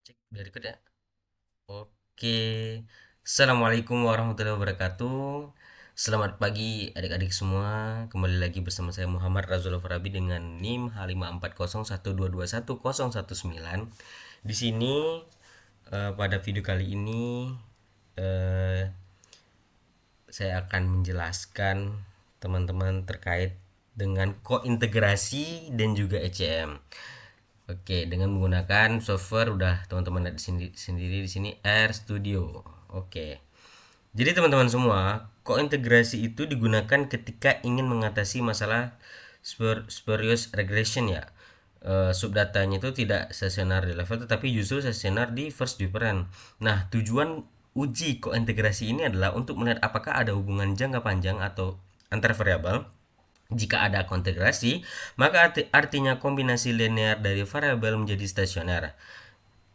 Cek dari kode ya. Oke. Assalamualaikum warahmatullahi wabarakatuh. Selamat pagi adik-adik semua. Kembali lagi bersama saya Muhammad Razul Farabi dengan NIM H54012210119. Di sini pada video kali ini eh, saya akan menjelaskan teman-teman terkait dengan kointegrasi dan juga ECM. Oke, dengan menggunakan software udah teman-teman lihat di sini sendiri di sini Air Studio. Oke. Jadi teman-teman semua, kointegrasi itu digunakan ketika ingin mengatasi masalah spurious regression ya. Subdatanya itu tidak stasioner di level tetapi justru stasioner di first different. Nah, tujuan uji kointegrasi ini adalah untuk melihat apakah ada hubungan jangka panjang atau antar variabel. Jika ada kointegrasi, maka artinya kombinasi linear dari variabel menjadi stasioner.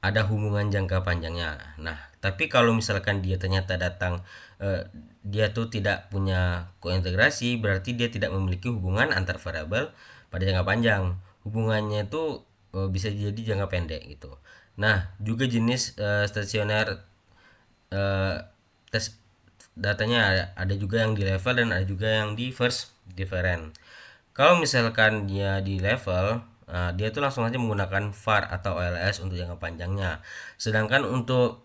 Ada hubungan jangka panjangnya. Nah, tapi kalau misalkan dia ternyata datang dia tuh tidak punya kointegrasi, berarti dia tidak memiliki hubungan antar variabel pada jangka panjang. Hubungannya itu bisa jadi jangka pendek gitu. Nah, juga jenis stasioner tes datanya ada juga yang di level dan ada juga yang di first different. Kalau misalkan dia di level, dia tuh langsung aja menggunakan var atau OLS untuk jangka panjangnya. Sedangkan untuk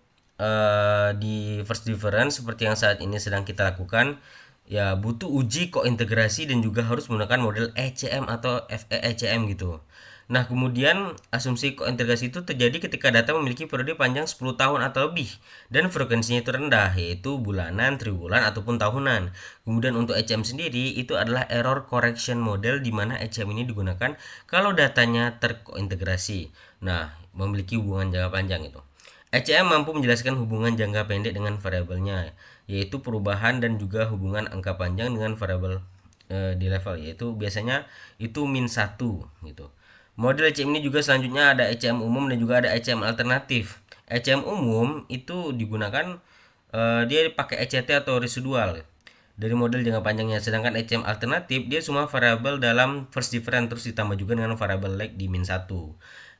di first difference seperti yang saat ini sedang kita lakukan, ya butuh uji kointegrasi dan juga harus menggunakan model ECM atau FEECM gitu. Nah, kemudian asumsi kointegrasi itu terjadi ketika data memiliki periode panjang 10 tahun atau lebih dan frekuensinya itu rendah, yaitu bulanan, triwulan, ataupun tahunan. Kemudian untuk ECM sendiri itu adalah error correction model di mana ECM ini digunakan kalau datanya terkointegrasi. Nah, memiliki hubungan jangka panjang itu. ECM mampu menjelaskan hubungan jangka pendek dengan variabelnya, yaitu perubahan dan juga hubungan angka panjang dengan variabel di level, yaitu biasanya itu min 1 gitu. Model ECM ini juga selanjutnya ada ECM umum dan juga ada ECM alternatif. ECM umum itu digunakan dia pakai ECT atau residual dari model jangka panjangnya, sedangkan ECM alternatif dia semua variabel dalam first different terus ditambah juga dengan variabel lag di min 1.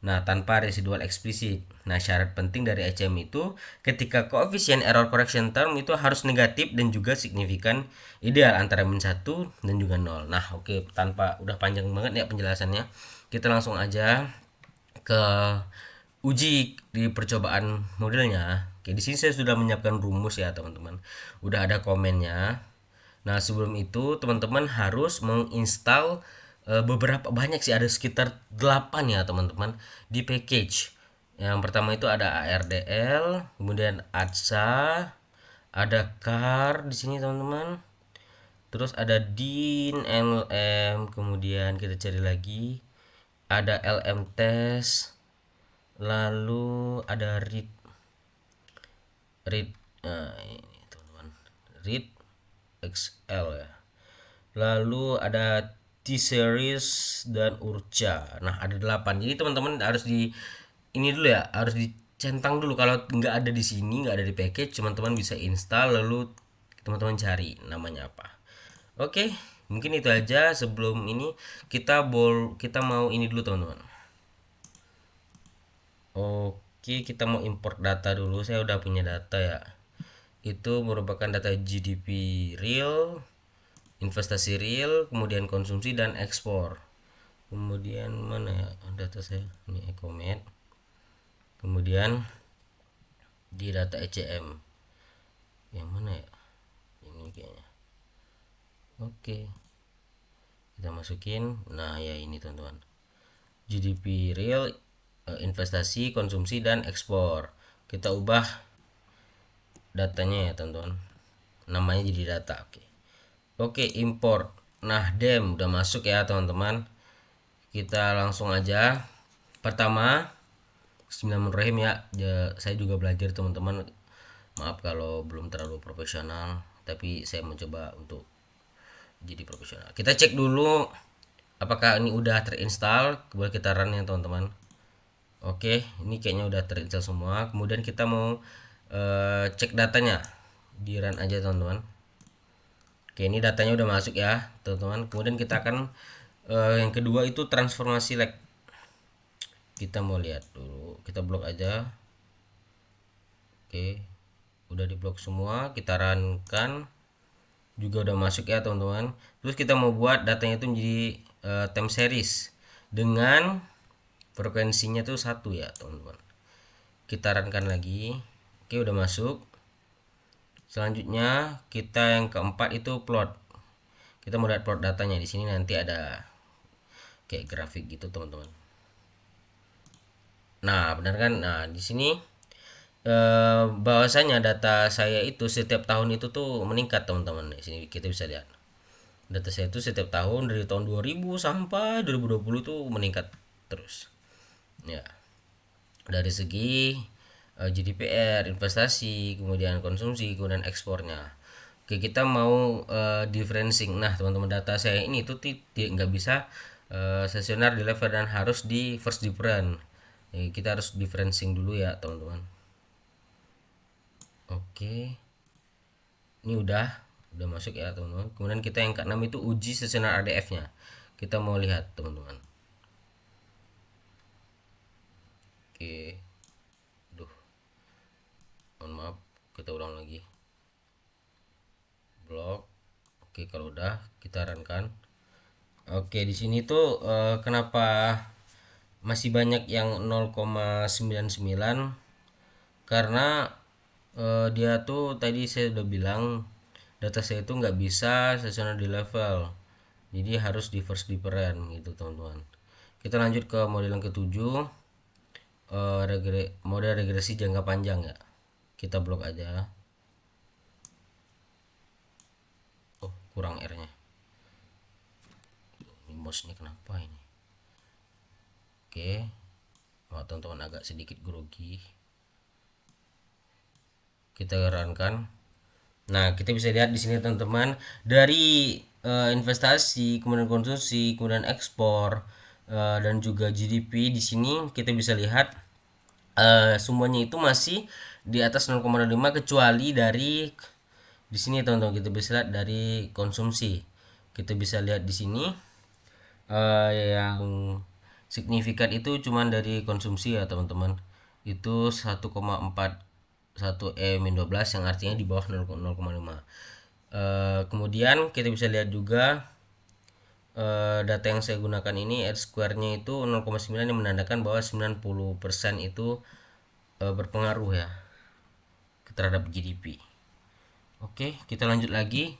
Nah, tanpa residual eksplisit. Nah, syarat penting dari ECM itu ketika koefisien error correction term itu harus negatif dan juga signifikan ideal antara min 1 dan juga 0. Nah, oke, tanpa udah panjang banget ya penjelasannya. Kita langsung aja ke uji di percobaan modelnya. Oke, di sini saya sudah menyiapkan rumus ya, teman-teman. Udah ada komennya. Nah, sebelum itu teman-teman harus menginstal beberapa banyak sih, ada sekitar 8 ya, teman-teman, di package. Yang pertama itu ada ARDL, kemudian ATSA, ada CAR di sini, teman-teman. Terus ada DIN, LM, kemudian kita cari lagi ada LM test, lalu ada read nah ini teman-teman, read XL ya, lalu ada T series dan Urca. Nah, ada 8. Jadi teman-teman harus di ini dulu ya, harus dicentang dulu. Kalau nggak ada di sini, nggak ada di package, teman-teman bisa install lalu teman-teman cari namanya apa. Oke, mungkin itu aja. Sebelum ini kita mau ini dulu, teman-teman. Oke, kita mau import data dulu. Saya udah punya data ya. Itu merupakan data GDP real, investasi real, kemudian konsumsi dan ekspor. Kemudian mana ya data saya? Ini Ecomed. Kemudian di data ECM. Yang mana ya? Yang ini kayaknya. Oke. Kita masukin. Nah, ya ini, teman-teman. GDP real, investasi, konsumsi dan ekspor. Kita ubah datanya ya, teman-teman, namanya jadi data. Oke, import. Nah, dem udah masuk ya, teman-teman. Kita langsung aja. Pertama, bismillahirrahmanirrahim ya, saya juga belajar, teman-teman, maaf kalau belum terlalu profesional, tapi saya mencoba untuk jadi profesional. Kita cek dulu apakah ini udah terinstall, boleh kita run ya, teman-teman. Oke, ini kayaknya udah terinstall semua. Kemudian kita mau cek datanya, di run aja, teman-teman. Oke, ini datanya udah masuk ya, teman-teman. Kemudian kita akan yang kedua itu transformasi lag. Kita mau lihat dulu, kita blok aja. Oke, udah diblok semua, kita runkan, juga udah masuk ya teman-teman. Terus kita mau buat datanya itu menjadi time series dengan frekuensinya tuh 1 ya teman-teman. Kita runkan lagi. Oke, udah masuk. Selanjutnya kita yang keempat itu plot. Kita mau lihat plot datanya. Di sini nanti ada kayak grafik gitu teman-teman. Nah, benar kan? Nah, di sini bahwasanya data saya itu setiap tahun itu tuh meningkat teman-teman. Di sini kita bisa lihat. Data saya itu setiap tahun dari tahun 2000 sampai 2020 tuh meningkat terus. Ya. Dari segi GDPR, investasi, kemudian konsumsi, kemudian ekspornya. Oke, kita mau differencing. Nah, teman-teman, data saya ini itu nggak bisa stasioner di level dan harus di first different. Kita harus differencing dulu ya, teman-teman. Oke, ini udah masuk ya, teman-teman. Kemudian kita yang keenam itu uji stasioner ADF-nya. Kita mau lihat, teman-teman. Oke, duh, mohon maaf, kita ulang lagi. Blok. Oke, kalau udah kita runkan. Oke, di sini tuh kenapa masih banyak yang 0,99? Karena dia tuh tadi saya udah bilang data saya itu nggak bisa stasioner di level, jadi harus di first different gitu teman-teman. Kita lanjut ke model yang ketujuh, model regresi jangka panjang ya. Kita blok aja. Oh, kurang R nya. Ini mouse nya kenapa ini? Oke, teman-teman agak sedikit grogi. Kita runkan. Nah, kita bisa lihat di sini teman-teman, dari investasi, kemudian konsumsi, kemudian ekspor, dan juga GDP. Di sini kita bisa lihat semuanya itu masih di atas 0,5, kecuali dari di sini teman-teman, kita bisa lihat dari konsumsi. Kita bisa lihat di sini yang signifikan itu cuman dari konsumsi ya teman-teman, itu 1,41 E-12 yang artinya di bawah 0,5. Kemudian kita bisa lihat juga data yang saya gunakan ini R square-nya itu 0,9 yang menandakan bahwa 90% itu berpengaruh ya terhadap GDP. Oke, kita lanjut lagi.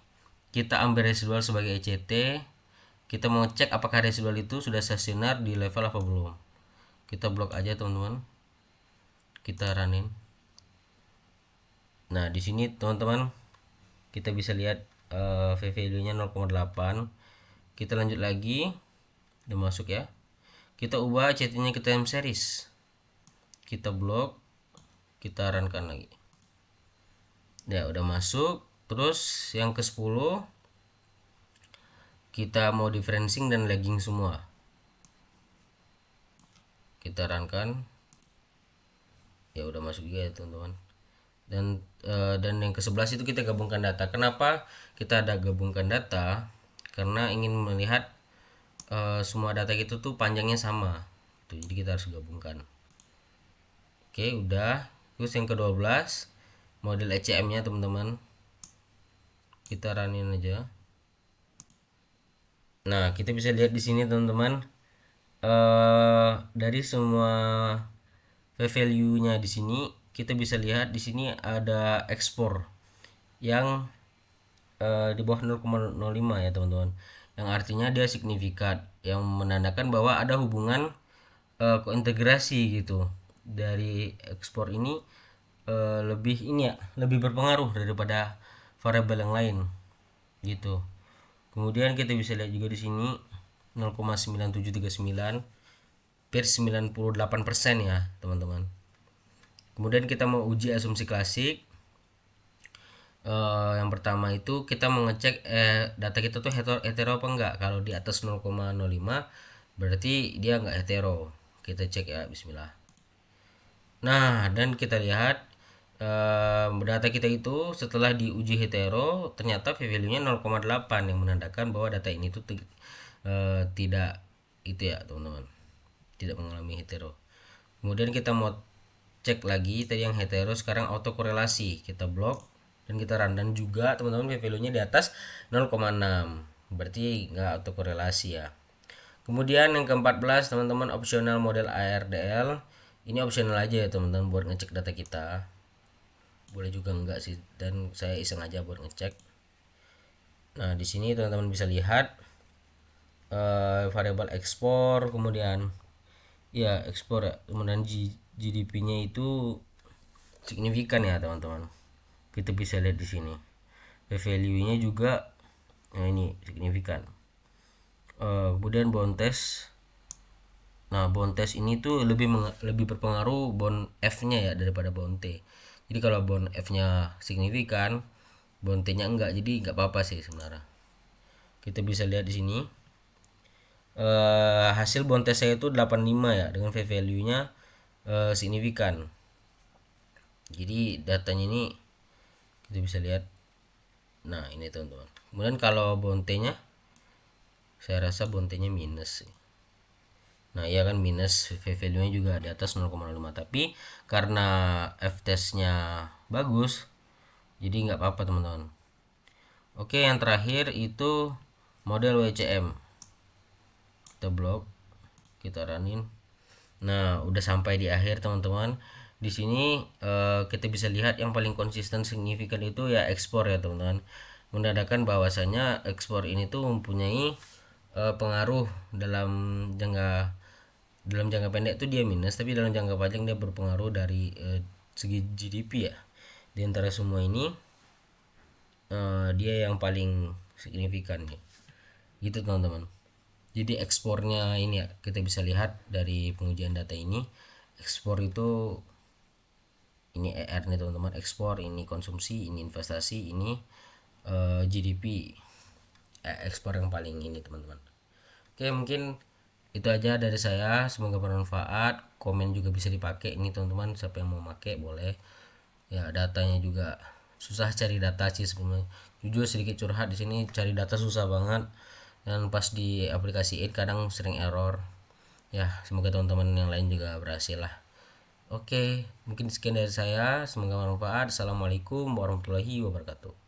Kita ambil residual sebagai ECT. Kita mau cek apakah residual itu sudah stasioner di level apa belum. Kita blok aja teman-teman. Kita runin. Nah, di sini teman-teman kita bisa lihat V-value-nya 0,8. Kita lanjut lagi. Udah masuk ya. Kita ubah ECT-nya ke time series. Kita blok. Kita runkan lagi. Ya, udah masuk. Terus yang ke 10 kita mau differencing dan lagging semua. Kita runkan. Ya, udah masuk juga ya teman-teman. Dan yang ke 11 itu kita gabungkan data. Kenapa kita ada gabungkan data? Karena ingin melihat semua data itu tuh panjangnya sama. Tuh, jadi kita harus gabungkan. Oke, udah. Terus yang ke 12 model ECM-nya teman-teman. Kita runin aja. Nah, kita bisa lihat di sini teman-teman, dari semua value-nya di sini kita bisa lihat di sini ada ekspor yang di bawah 0,05 ya teman-teman, yang artinya dia signifikan, yang menandakan bahwa ada hubungan kointegrasi gitu dari ekspor ini, lebih berpengaruh daripada variabel yang lain gitu. Kemudian kita bisa lihat juga di sini 0,9739 per 98% ya teman-teman. Kemudian kita mau uji asumsi klasik. Yang pertama itu kita mau ngecek data kita tuh hetero apa enggak. Kalau di atas 0,05 berarti dia enggak hetero. Kita cek ya, bismillah. Nah, dan kita lihat data kita itu setelah diuji hetero ternyata v-value-nya 0,8 yang menandakan bahwa data ini tuh tidak itu ya teman-teman, tidak mengalami hetero. Kemudian kita mau cek lagi tadi yang hetero, sekarang auto korelasi, kita blok dan kita run. Dan juga teman-teman value nya di atas 0,6, berarti nggak auto korelasi ya. Kemudian yang ke-14 teman-teman, opsional model ARDL. Ini opsional aja ya teman-teman buat ngecek data kita, boleh juga enggak sih, dan saya iseng aja buat ngecek. Nah di sini teman-teman bisa lihat variabel ekspor, kemudian ya ekspor ya, kemudian GDP-nya itu signifikan ya teman-teman, kita bisa lihat di sini. Value-nya juga, nah ini signifikan. Kemudian bond test. Nah bond test ini tuh lebih berpengaruh bond F-nya ya daripada bond T. Jadi kalau bond F-nya signifikan, bond T-nya enggak, jadi enggak apa-apa sih sebenarnya. Kita bisa lihat di sini hasil bond test saya itu 85 ya, dengan value-nya signifikan. Jadi datanya ini kita bisa lihat. Nah ini teman-teman. Kemudian kalau bond T-nya, saya rasa bond T-nya minus sih. Nah iya kan minus, value nya juga di atas 0,5, tapi karena F testnya bagus jadi nggak apa-apa teman-teman. Oke, yang terakhir itu model WCM, kita blok, kita runin. Nah udah sampai di akhir teman-teman. Di sini kita bisa lihat yang paling konsisten signifikan itu ya ekspor ya teman-teman, menandakan bahwasanya ekspor ini tuh mempunyai pengaruh dalam jangka pendek itu dia minus, tapi dalam jangka panjang dia berpengaruh dari segi GDP ya. Di antara semua ini dia yang paling signifikan nih, gitu teman-teman. Jadi ekspornya ini ya, kita bisa lihat dari pengujian data ini, ekspor itu ini ER nih teman-teman, ekspor ini konsumsi, ini investasi, ini GDP, ekspor yang paling ini teman-teman. Oke, mungkin itu aja dari saya, semoga bermanfaat. Komen juga bisa dipakai ini teman-teman, siapa yang mau pakai boleh ya. Datanya juga susah cari data sih sebenarnya, jujur sedikit curhat di sini, cari data susah banget, dan pas di aplikasiin kadang sering error ya. Semoga teman-teman yang lain juga berhasil lah. Oke, mungkin sekian dari saya, semoga bermanfaat. Assalamualaikum warahmatullahi wabarakatuh.